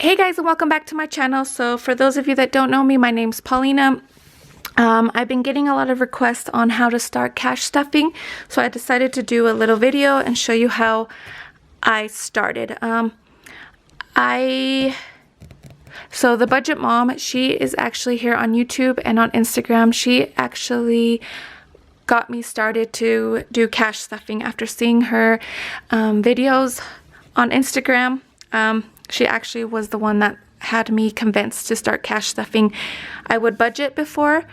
Hey guys, and welcome back to my channel. So for those of you that don't know me, my name's Paulina. I've been getting a lot of requests on how to start cash stuffing, so I decided to do a little video and show you how I started. So the Budget Mom, she is actually here on YouTube and on Instagram. She actually got me started to do cash stuffing after seeing her videos on Instagram. She actually was the one that had me convinced to start cash stuffing. I would budget before,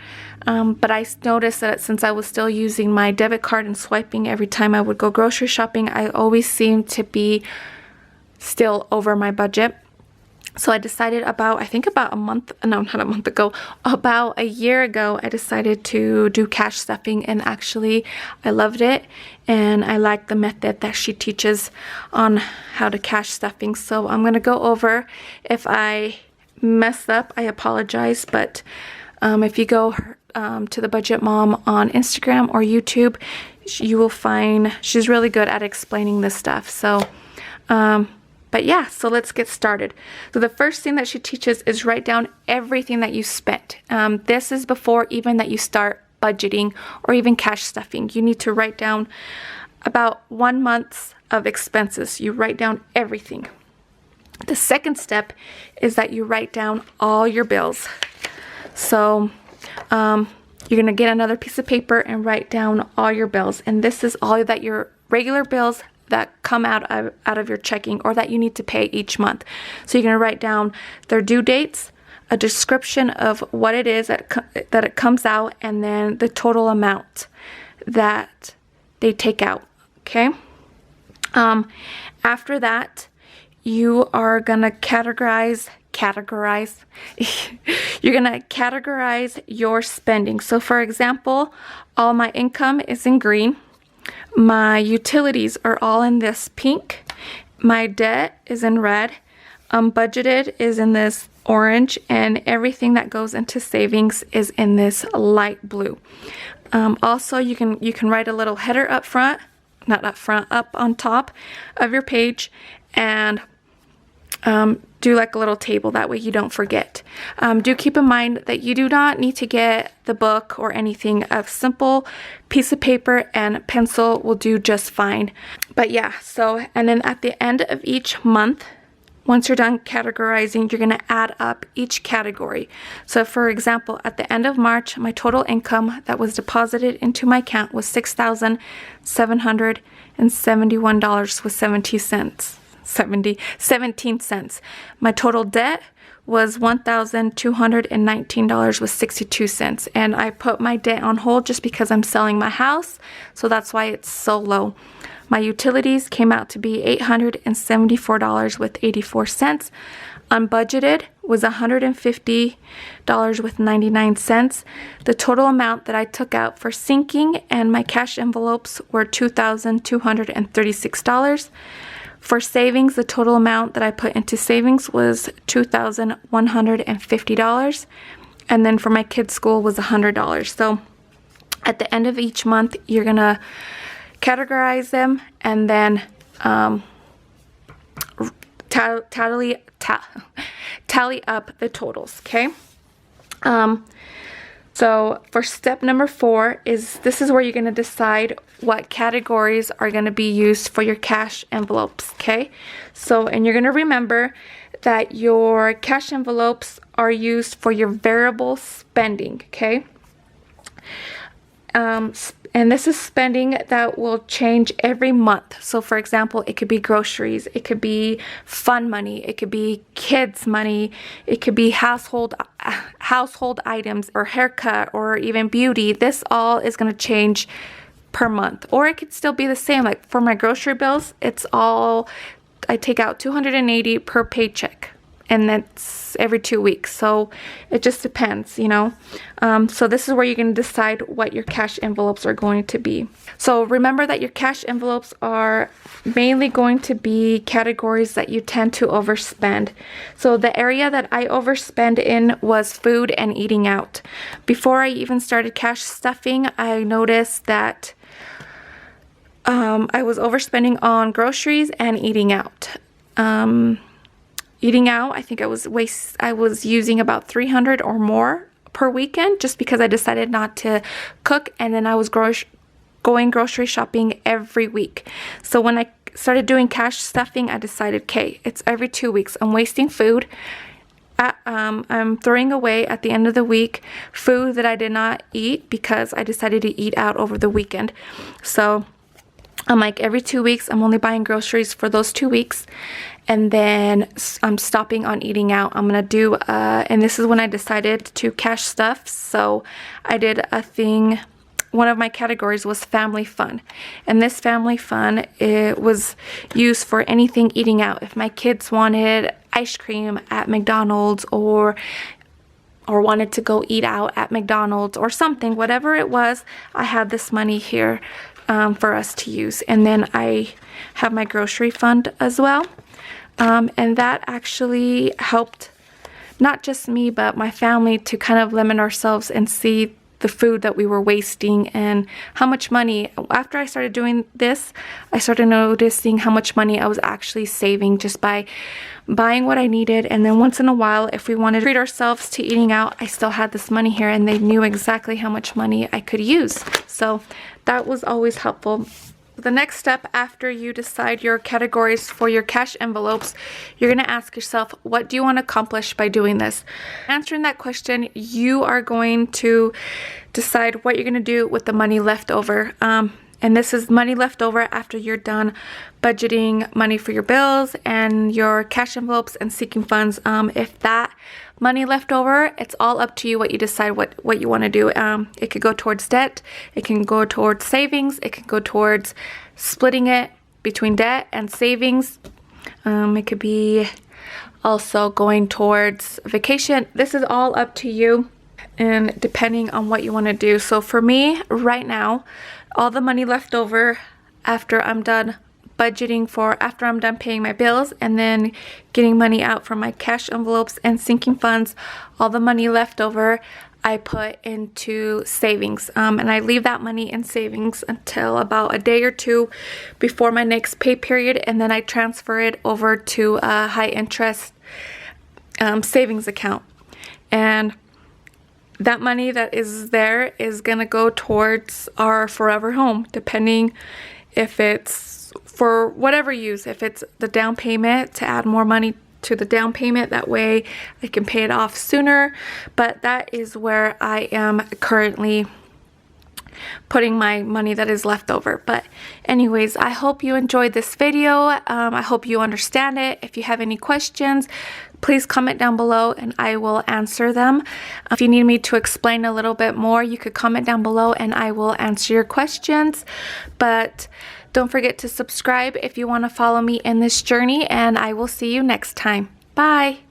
but I noticed that since I was still using my debit card and swiping every time I would go grocery shopping, I always seemed to be still over my budget. So I decided about a year ago, I decided to do cash stuffing, and actually I loved it, and I like the method that she teaches on how to cash stuffing. So I'm going to go over. If I mess up, I apologize, but if you go to the Budget Mom on Instagram or YouTube, you will find she's really good at explaining this stuff. So but yeah, so let's get started. So the first thing that she teaches is write down everything that you spent. This is before even that you start budgeting or even cash stuffing. You need to write down about 1 month's of expenses. You write down everything. The second step is that you write down all your bills. So you're going to get another piece of paper and write down all your bills. And this is all that your regular bills that come out of your checking or that you need to pay each month. So you're going to write down their due dates, a description of what it is that it comes out, and then the total amount that they take out. Okay. After that, you are going to categorize. You're going to categorize your spending. So for example, all my income is in green. My utilities are all in this pink. My debt is in red. Budgeted is in this orange, and everything that goes into savings is in this light blue. Also, you can write a little header up front, not up front, up on top of your page, and do like a little table. That way you don't forget. Do keep in mind that you do not need to get the book or anything. A simple piece of paper and pencil will do just fine. But yeah, so, and then at the end of each month, once you're done categorizing, you're going to add up each category. So for example, at the end of March, my total income that was deposited into my account was $6,771 with 17 cents. My total debt was $1,219 with 62 cents. And I put my debt on hold just because I'm selling my house. So that's why it's so low. My utilities came out to be $874 with 84 cents. Unbudgeted was $150 with 99 cents. The total amount that I took out for sinking and my cash envelopes were $2,236. For savings, the total amount that I put into savings was $2,150. And then for my kids' school was $100. So at the end of each month, you're going to categorize them and then tally up the totals, okay? So for step number 4 this is where you're going to decide what categories are going to be used for your cash envelopes, okay? So, and you're going to remember that your cash envelopes are used for your variable spending, okay? And this is spending that will change every month. So for example, it could be groceries, it could be fun money, it could be kids money, it could be household items or haircut or even beauty. This all is going to change per month, or it could still be the same. Like for my grocery bills, it's all, I take out $280 per paycheck, and that's every 2 weeks. So it just depends, you know. So this is where you can decide what your cash envelopes are going to be. So remember that your cash envelopes are mainly going to be categories that you tend to overspend. So the area that I overspend in was food and eating out. Before I even started cash stuffing, I noticed that I was overspending on groceries and eating out. eating out. I think I was using about $300 or more per weekend, just because I decided not to cook, and then I was going grocery shopping every week. So when I started doing cash stuffing, I decided, okay, it's every 2 weeks. I'm wasting food. I'm throwing away at the end of the week food that I did not eat because I decided to eat out over the weekend. So I'm like, every 2 weeks, I'm only buying groceries for those 2 weeks. And then I'm stopping on eating out. I'm going to do, and this is when I decided to cash stuff. So I did a thing. One of my categories was family fun. And this family fun, it was used for anything eating out. If my kids wanted ice cream at McDonald's or wanted to go eat out at McDonald's or something, whatever it was, I had this money here for us to use. And then I have my grocery fund as well. And that actually helped not just me, but my family to kind of limit ourselves and see the food that we were wasting and how much money. After I started doing this, I started noticing how much money I was actually saving just by buying what I needed. And then once in a while, if we wanted to treat ourselves to eating out, I still had this money here, and they knew exactly how much money I could use. So that was always helpful. The next step after you decide your categories for your cash envelopes, you're going to ask yourself, what do you want to accomplish by doing this? Answering that question, you are going to decide what you're going to do with the money left over. And this is money left over after you're done budgeting money for your bills and your cash envelopes and seeking funds. If that money left over, it's all up to you what you decide what you want to do. It could go towards debt, it can go towards savings, it can go towards splitting it between debt and savings. It could be also going towards vacation. This is all up to you and depending on what you want to do. So for me right now, all the money left over after I'm done budgeting after I'm done paying my bills and then getting money out from my cash envelopes and sinking funds, all the money left over I put into savings, and I leave that money in savings until about a day or two before my next pay period, and then I transfer it over to a high interest savings account. And that money that is there is gonna go towards our forever home, depending if it's for whatever use. If it's the down payment, to add more money to the down payment, that way I can pay it off sooner. But that is where I am currently putting my money that is left over. But anyways, I hope you enjoyed this video. I hope you understand it. If you have any questions, please comment down below and I will answer them. If you need me to explain a little bit more, you could comment down below and I will answer your questions. But don't forget to subscribe if you want to follow me in this journey, and I will see you next time. Bye!